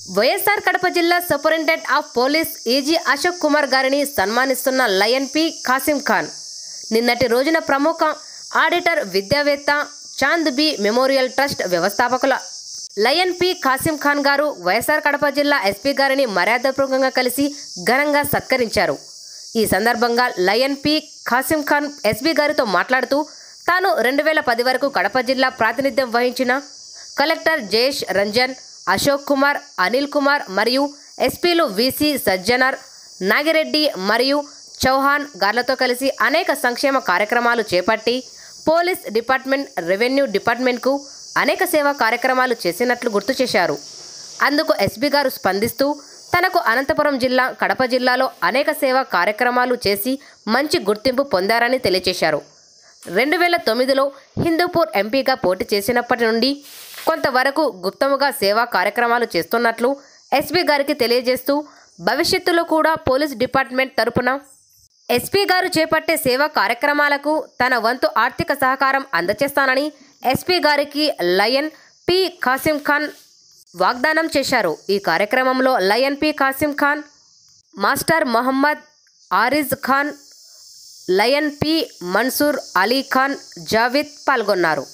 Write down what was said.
వైఎస్ఆర్ కడప జిల్లా superintendent of police AG Ashok Kumar గారిని సన్మానిస్తున్న లయన్ పి కాసిం ఖాన్. నిన్నటి రోజున ప్రముఖ ఆడిటర్, విద్యావేత్త, చాంద్ బి మెమోరియల్ ట్రస్ట్ వ్యవస్థాపకుల లయన్ పి కాసిం ఖాన్ గారు వైఎస్ఆర్ కడప జిల్లా ఎస్పీ గారిని మర్యాదపూర్వకంగా కలిసి ఘనంగా సత్కరించారు. ఈ సందర్భంగా lion P Kasim Khan SP గారితో మాట్లాడుతూ, తాను 2010 వరకు కడప జిల్లా ప్రాతినిధ్యం వహించిన కలెక్టర్ జయేష్ రంజన్, అశోక్ కుమార్, అనిల్ కుమార్ మరియు ఎస్పీలు విసి సజ్జనర్, నాగిరెడ్డి మరియు చౌహాన్ గార్లతో కలిసి అనేక సంక్షేమ కార్యక్రమాలు చేపట్టి పోలీస్ డిపార్ట్మెంట్, రెవెన్యూ డిపార్ట్మెంట్కు అనేక సేవా కార్యక్రమాలు చేసినట్లు గుర్తు చేశారు. అందుకు ఎస్పీ గారు స్పందిస్తూ, తనకు అనంతపురం జిల్లా, కడప జిల్లాలో అనేక సేవా కార్యక్రమాలు చేసి మంచి గుర్తింపు పొందారని తెలియజేశారు. 2009లో హిందూపూర్ ఎంపీగా పోటీ చేసినప్పటి నుండి కొంతవరకు గుప్తముగా సేవా కార్యక్రమాలు చేస్తున్నట్లు ఎస్పీ గారికి తెలియజేస్తూ, భవిష్యత్తులో కూడా పోలీస్ డిపార్ట్మెంట్ తరపున ఎస్పీ గారు చేపట్టే సేవా కార్యక్రమాలకు తన వంతు ఆర్థిక సహకారం అందజేస్తానని ఎస్పీ గారికి లయన్ పి కాసిం ఖాన్ వాగ్దానం చేశారు. ఈ కార్యక్రమంలో lion P Kasim Khan, master Mohammed Ariz Khan, lion P Mansoor Ali Khan, Javed పాల్గొన్నారు.